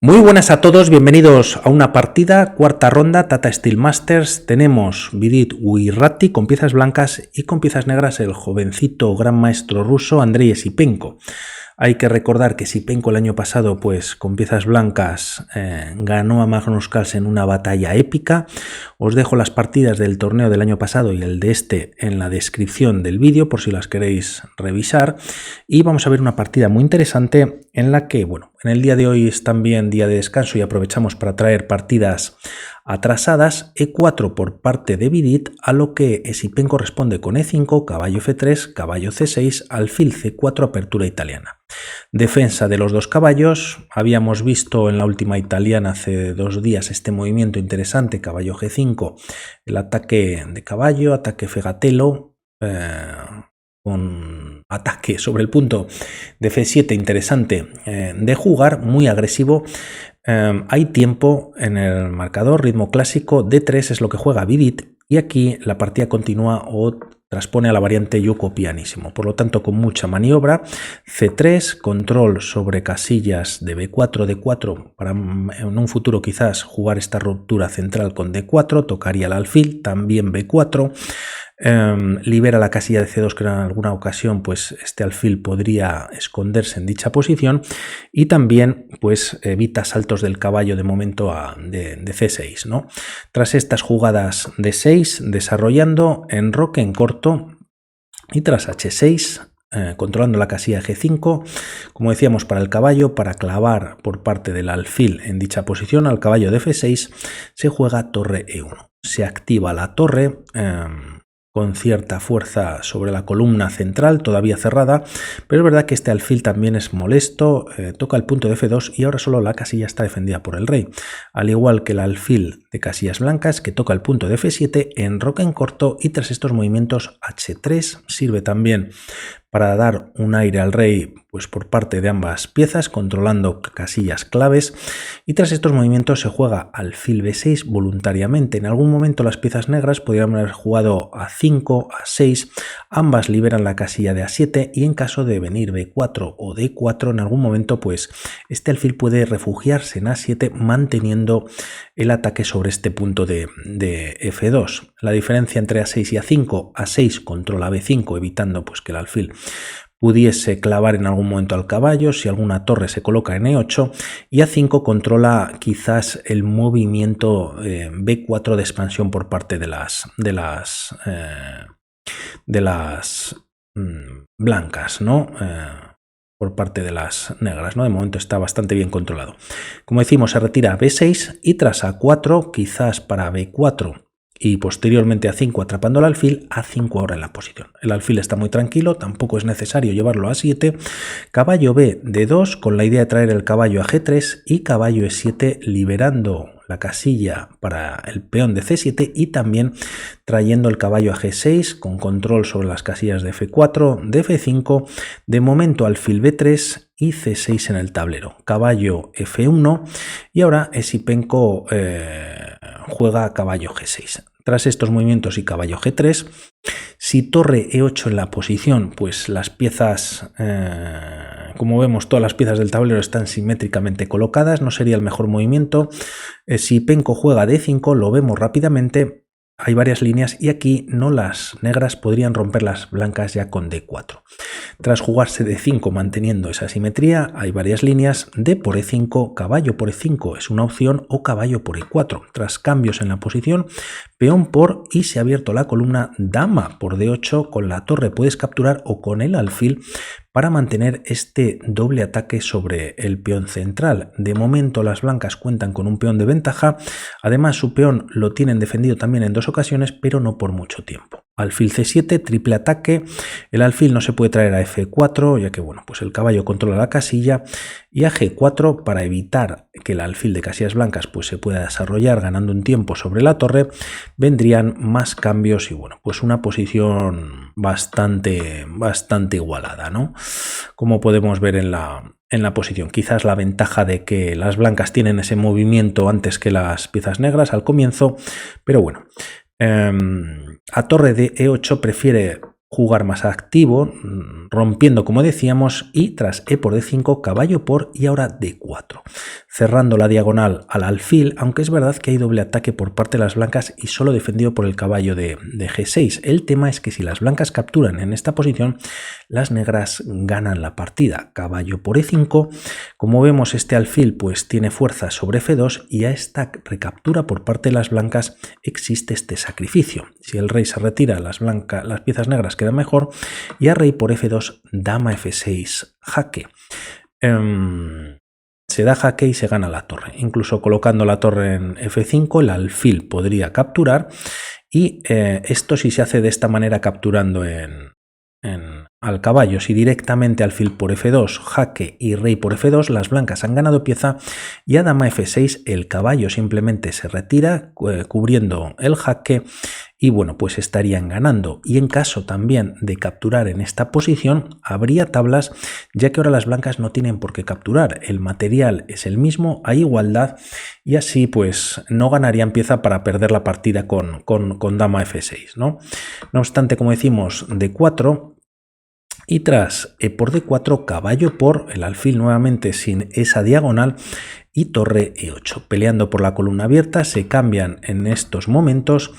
Muy buenas a todos, bienvenidos a una partida, cuarta ronda, Tata Steel Masters. Tenemos Vidit Uirati con piezas blancas y con piezas negras el jovencito gran maestro ruso Andrei Esipenko. Hay que recordar que Esipenko el año pasado, pues con piezas blancas, ganó a Magnus Carlsen una batalla épica. Os dejo las partidas del torneo del año pasado y el de este en la descripción del vídeo por si las queréis revisar. Y vamos a ver una partida muy interesante en la que, bueno, en el día de hoy es también día de descanso y aprovechamos para traer partidas atrasadas. E4 por parte de Vidit, a lo que Esipenko responde con E5, caballo F3, caballo C6, alfil C4, apertura italiana. Defensa de los dos caballos. Habíamos visto en la última italiana hace 2 días este movimiento interesante, caballo G5, el ataque de caballo, ataque Fegatelo, con ataque sobre el punto de F7 interesante de jugar, muy agresivo. Hay tiempo en el marcador, ritmo clásico, D3 es lo que juega Vidit y aquí la partida continúa o transpone a la variante Yoko pianísimo, por lo tanto con mucha maniobra. C3, control sobre casillas de B4, D4, para en un futuro quizás jugar esta ruptura central con D4, tocaría el alfil, también B4. Libera la casilla de C2 que en alguna ocasión pues este alfil podría esconderse en dicha posición y también pues evita saltos del caballo de momento de C6, ¿no? Tras estas jugadas de 6 desarrollando enroque en corto y tras H6 controlando la casilla G5, como decíamos para el caballo, para clavar por parte del alfil en dicha posición al caballo de F6 se juega torre E1, se activa la torre con cierta fuerza sobre la columna central, todavía cerrada, pero es verdad que este alfil también es molesto, toca el punto de F2 y ahora solo la casilla está defendida por el rey, al igual que el alfil de casillas blancas que toca el punto de F7, enroca en corto y tras estos movimientos H3 sirve también para dar un aire al rey pues por parte de ambas piezas, controlando casillas claves, y tras estos movimientos se juega alfil B6 voluntariamente. En algún momento las piezas negras podrían haber jugado A5, A6, ambas liberan la casilla de A7 y en caso de venir B4 o D4 en algún momento pues este alfil puede refugiarse en A7 manteniendo el ataque sobre este punto de F2. La diferencia entre A6 y A5, A6 controla B5 evitando pues que el alfil pudiese clavar en algún momento al caballo si alguna torre se coloca en E8 y A5 controla quizás el movimiento B4 de expansión por parte de las blancas, ¿no? Por parte de las negras, ¿no? De momento está bastante bien controlado. Como decimos, se retira a B6 y tras A4, quizás para B4 y posteriormente A5 atrapando el alfil, A5 ahora en la posición. El alfil está muy tranquilo, tampoco es necesario llevarlo a A7, caballo B D2 con la idea de traer el caballo a G3 y caballo E7 liberando la casilla para el peón de C7 y también trayendo el caballo a G6 con control sobre las casillas de F4, de F5, de momento alfil B3 y C6 en el tablero, caballo F1 y ahora Esipenko juega caballo G6. Tras estos movimientos y caballo G3, si torre E8 en la posición, pues las piezas, como vemos, todas las piezas del tablero están simétricamente colocadas, no sería el mejor movimiento. Si Esipenko juega D5, lo vemos rápidamente, hay varias líneas y aquí no las negras podrían romper las blancas ya con D4. Tras jugarse D5 manteniendo esa simetría, hay varias líneas, D por E5, caballo por E5 es una opción o caballo por E4. Tras cambios en la posición, peón por y se ha abierto la columna dama por D8, con la torre puedes capturar o con el alfil para mantener este doble ataque sobre el peón central. De momento las blancas cuentan con un peón de ventaja, además su peón lo tienen defendido también en 2 ocasiones, pero no por mucho tiempo. Alfil C7, triple ataque, el alfil no se puede traer a F4 ya que bueno, pues el caballo controla la casilla y a G4 para evitar que el alfil de casillas blancas pues se pueda desarrollar ganando un tiempo sobre la torre, vendrían más cambios y bueno, pues una posición bastante igualada, ¿no? Como podemos ver en la posición. Quizás la ventaja de que las blancas tienen ese movimiento antes que las piezas negras al comienzo, pero bueno. A torre de E8 prefiere jugar más activo, rompiendo como decíamos, y tras E por D5, caballo por y ahora D4. cerrando la diagonal al alfil, aunque es verdad que hay doble ataque por parte de las blancas y solo defendido por el caballo de G6. El tema es que si las blancas capturan en esta posición, las negras ganan la partida. Caballo por E5, como vemos este alfil pues tiene fuerza sobre F2 y a esta recaptura por parte de las blancas existe este sacrificio. Si el rey se retira, las piezas negras quedan mejor y a rey por F2, dama F6, jaque. Se da jaque y se gana la torre. Incluso colocando la torre en F5, el alfil podría capturar y esto si se hace de esta manera capturando al caballo, si directamente alfil por F2, jaque y rey por F2, las blancas han ganado pieza y a dama F6 el caballo simplemente se retira cubriendo el jaque y bueno, pues estarían ganando. Y en caso también de capturar en esta posición, habría tablas, ya que ahora las blancas no tienen por qué capturar. El material es el mismo, hay igualdad y así pues no ganarían pieza para perder la partida con dama F6, ¿no? No obstante, como decimos, D4 y tras E por D4, caballo por el alfil nuevamente sin esa diagonal y torre E8. Peleando por la columna abierta se cambian en estos momentos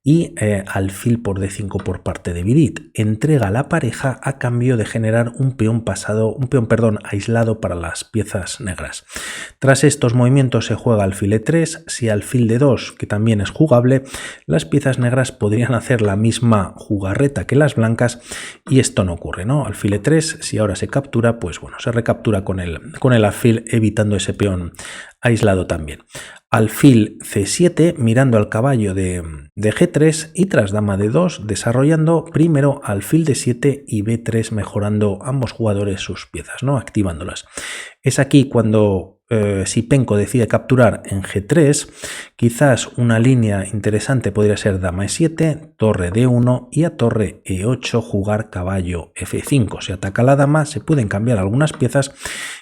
y alfil por D5 por parte de Vidit. Entrega a la pareja a cambio de generar un peón aislado para las piezas negras. Tras estos movimientos se juega alfil E3, si alfil D2, que también es jugable, las piezas negras podrían hacer la misma jugarreta que las blancas y esto no ocurre, ¿no? Alfil E3, si ahora se captura, pues bueno, se recaptura con el alfil evitando ese peón aislado también. Alfil C7 mirando al caballo de G3 y tras dama D2 desarrollando primero alfil D7 y B3 mejorando ambos jugadores sus piezas, ¿no? Activándolas. Es aquí cuando Sipenko decide capturar en G3, quizás una línea interesante podría ser dama E7, torre D1 y a torre E8 jugar caballo F5. Se ataca la dama, se pueden cambiar algunas piezas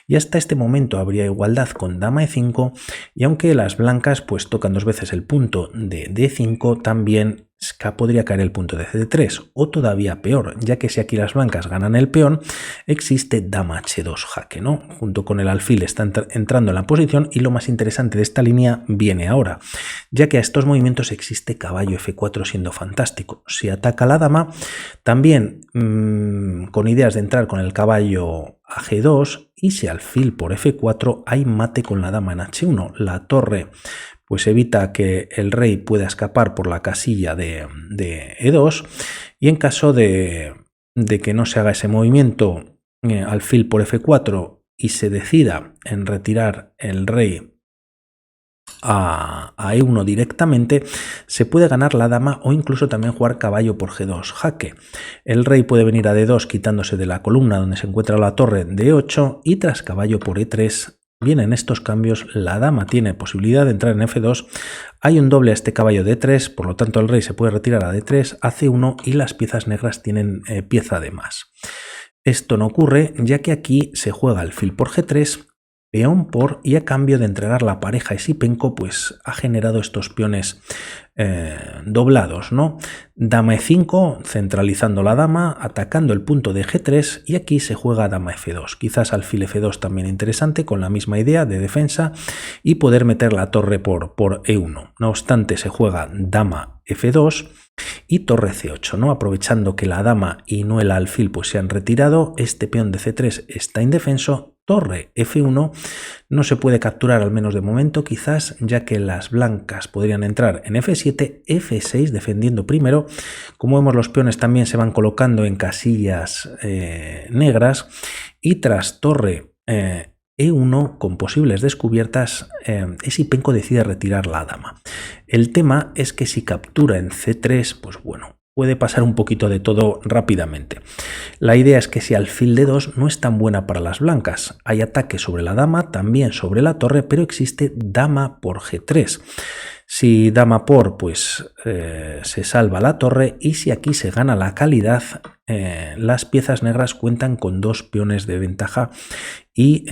y hasta este momento habría igualdad con dama E5 y aunque las blancas pues tocan dos veces el punto de D5, también podría caer el punto de CD3 o todavía peor, ya que si aquí las blancas ganan el peón, existe dama H2 jaque, ¿no? Junto con el alfil está entrando en la posición y lo más interesante de esta línea viene ahora, ya que a estos movimientos existe caballo F4 siendo fantástico. Si ataca la dama, también con ideas de entrar con el caballo a G2 y si alfil por F4 hay mate con la dama en H1, la torre pues evita que el rey pueda escapar por la casilla de E2 y en caso de que no se haga ese movimiento alfil por F4 y se decida en retirar el rey a E1 directamente, se puede ganar la dama o incluso también jugar caballo por G2 jaque. El rey puede venir a D2 quitándose de la columna donde se encuentra la torre de E8 y tras caballo por E3 vienen estos cambios, la dama tiene posibilidad de entrar en F2, hay un doble a este caballo de E3, por lo tanto el rey se puede retirar a D3, a C1 y las piezas negras tienen pieza de más. Esto no ocurre ya que aquí se juega alfil por G3, peón por y a cambio de entregar la pareja Sipenko pues ha generado estos peones doblados, ¿no? Dama E5 centralizando la dama, atacando el punto de G3 y aquí se juega dama F2. Quizás alfil F2 también interesante con la misma idea de defensa y poder meter la torre por E1. No obstante se juega dama F2 y torre C8, ¿no? Aprovechando que la dama y no el alfil pues se han retirado, este peón de C3 está indefenso. Torre F1 no se puede capturar al menos de momento quizás ya que las blancas podrían entrar en F7, F6 defendiendo primero. Como vemos los peones también se van colocando en casillas negras y tras torre E1 con posibles descubiertas Sipenko decide retirar la dama. El tema es que si captura en C3 pues bueno, puede pasar un poquito de todo rápidamente. La idea es que si alfil D2 no es tan buena para las blancas. Hay ataque sobre la dama, también sobre la torre, pero existe dama por G3. Si dama por, pues se salva la torre y si aquí se gana la calidad, las piezas negras cuentan con dos peones de ventaja y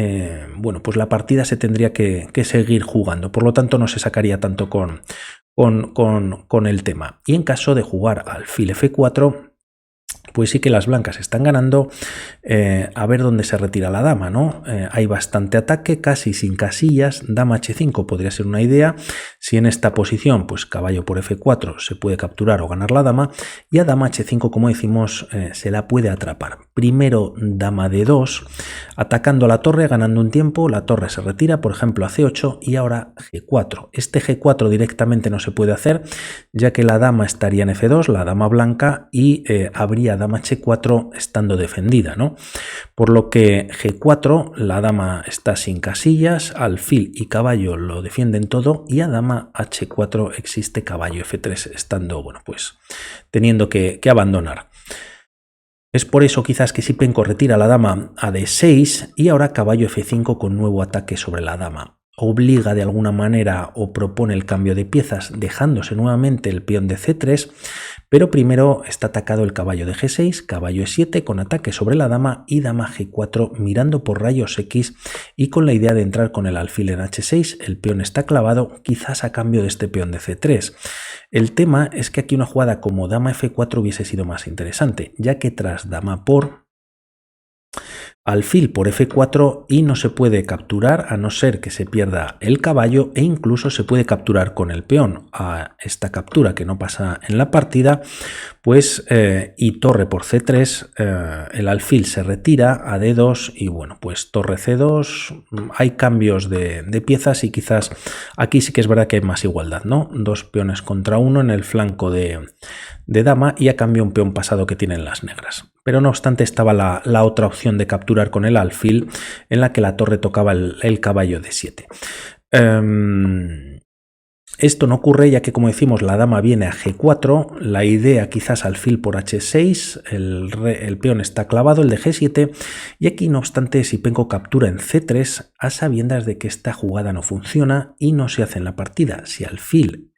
bueno, pues la partida se tendría que seguir jugando. Por lo tanto no se sacaría tanto con el tema. Y en caso de jugar alfil F4, pues sí que las blancas están ganando. A ver dónde se retira la dama, ¿no? Hay bastante ataque, casi sin casillas. Dama h5 podría ser una idea. Si en esta posición, pues caballo por f4 se puede capturar o ganar la dama. Y a dama h5, como decimos, se la puede atrapar. Primero dama d2, atacando la torre, ganando un tiempo. La torre se retira, por ejemplo, a c8 y ahora g4. Este g4 directamente no se puede hacer, ya que la dama estaría en f2, la dama blanca, y habría dama h4 estando defendida, ¿no? Por lo que g4, la dama está sin casillas, alfil y caballo lo defienden todo, y a dama h4 existe caballo f3 estando, bueno, pues teniendo que abandonar. Es por eso quizás que Sipinko retira la dama a d6 y ahora caballo f5 con nuevo ataque sobre la dama. Obliga de alguna manera o propone el cambio de piezas dejándose nuevamente el peón de c3, pero primero está atacado el caballo de g6, caballo e7 con ataque sobre la dama y dama g4 mirando por rayos X y con la idea de entrar con el alfil en h6. El peón está clavado, quizás a cambio de este peón de c3. El tema es que aquí una jugada como dama f4 hubiese sido más interesante, ya que tras dama por alfil por f4 y no se puede capturar a no ser que se pierda el caballo, e incluso se puede capturar con el peón. A esta captura que no pasa en la partida, pues y torre por c3, el alfil se retira a d2 y bueno, pues torre c2, hay cambios de piezas y quizás aquí sí que es verdad que hay más igualdad, ¿no? Dos peones contra uno en el flanco de dama y a cambio un peón pasado que tienen las negras. Pero no obstante estaba la otra opción de capturar con el alfil, en la que la torre tocaba el caballo de 7. Esto no ocurre ya que, como decimos, la dama viene a g4, la idea quizás alfil por h6, el peón está clavado, el de g7, y aquí no obstante Sipinko captura en c3 a sabiendas de que esta jugada no funciona y no se hace en la partida. Si alfil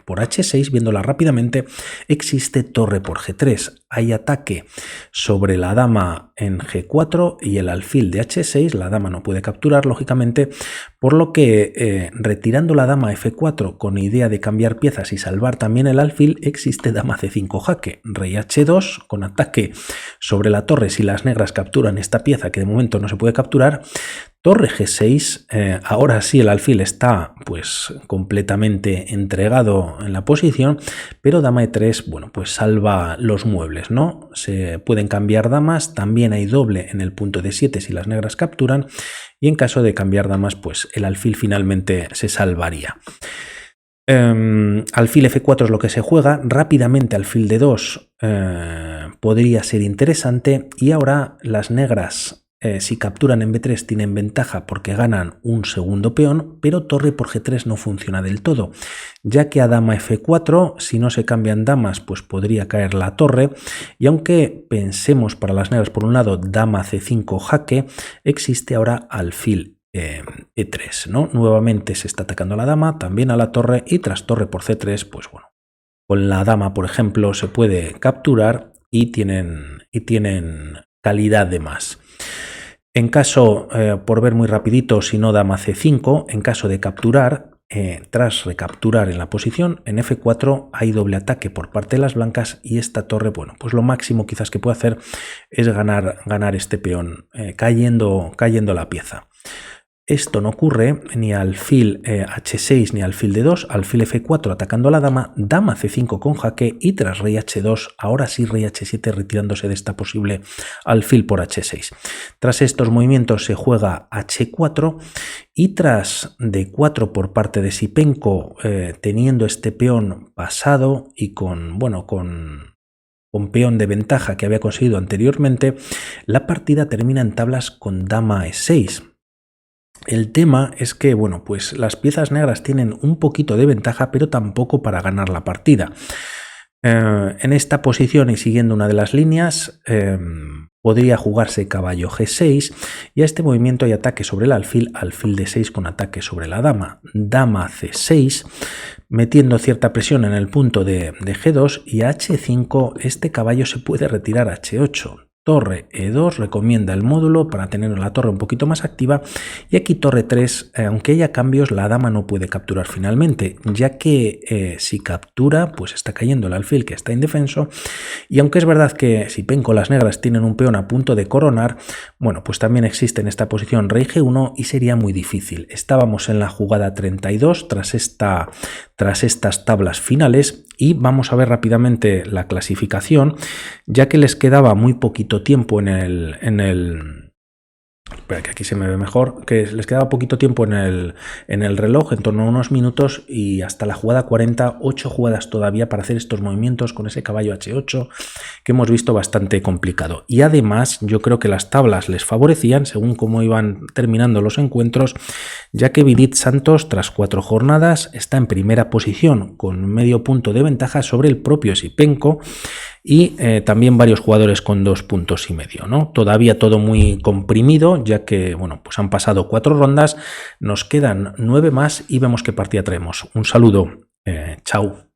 por h6, viéndola rápidamente, existe torre por g3, hay ataque sobre la dama en g4 y el alfil de h6, la dama no puede capturar lógicamente, por lo que retirando la dama a f4 con idea de cambiar piezas y salvar también el alfil, existe dama c5 jaque, rey h2 con ataque sobre la torre si las negras capturan esta pieza que de momento no se puede capturar, torre g6, ahora sí el alfil está pues completamente entregado en la posición, pero dama e3, bueno, pues salva los muebles, ¿no? Se pueden cambiar damas, también hay doble en el punto de 7 si las negras capturan, y en caso de cambiar damas, pues el alfil finalmente se salvaría. Alfil f4 es lo que se juega, rápidamente alfil de 2 podría ser interesante, y ahora las negras si capturan en b3 tienen ventaja porque ganan un segundo peón, pero torre por g3 no funciona del todo, ya que a dama f4, si no se cambian damas, pues podría caer la torre, y aunque pensemos para las negras por un lado dama c5 jaque, existe ahora alfil e3, ¿no? Nuevamente se está atacando a la dama, también a la torre, y tras torre por c3, pues bueno, con la dama por ejemplo se puede capturar y tienen calidad de más. En caso, por ver muy rapidito, si no dama c5, en caso de capturar, tras recapturar en la posición, en f4 hay doble ataque por parte de las blancas y esta torre, bueno, pues lo máximo quizás que puede hacer es ganar este peón, cayendo la pieza. Esto no ocurre ni alfil h6 ni alfil d2, alfil f4 atacando a la dama, dama c5 con jaque y tras rey h2, ahora sí rey h7 retirándose de esta posible alfil por h6. Tras estos movimientos se juega h4 y tras d4 por parte de Sipinko, teniendo este peón pasado y con peón de ventaja que había conseguido anteriormente, la partida termina en tablas con dama e6. El tema es que, bueno, pues las piezas negras tienen un poquito de ventaja, pero tampoco para ganar la partida. En esta posición y siguiendo una de las líneas, podría jugarse caballo g6 y a este movimiento hay ataque sobre el alfil d6 con ataque sobre la dama, dama c6, metiendo cierta presión en el punto de g2 y a h5 este caballo se puede retirar a h8. torre E2 recomienda el módulo para tener la torre un poquito más activa, y aquí torre 3, aunque haya cambios, la dama no puede capturar finalmente, ya que si captura pues está cayendo el alfil, que está indefenso, y aunque es verdad que si Penco las negras tienen un peón a punto de coronar, bueno, pues también existe en esta posición rey G1 y sería muy difícil. Estábamos en la jugada 32 tras estas tablas finales, y vamos a ver rápidamente la clasificación, ya que les quedaba muy poquito tiempo en el espera, que aquí se me ve mejor, que les quedaba poquito tiempo en el reloj, en torno a unos minutos, y hasta la jugada 40, 8 jugadas todavía para hacer estos movimientos con ese caballo H8 que hemos visto bastante complicado. Y además yo creo que las tablas les favorecían según cómo iban terminando los encuentros, ya que Vidit Santos tras 4 jornadas está en primera posición con medio punto de ventaja sobre el propio Sipenko, y también varios jugadores con 2,5 puntos, ¿no? Todavía todo muy comprimido, ya que bueno, pues han pasado 4 rondas, nos quedan 9 más y vemos qué partida traemos. Un saludo, chao.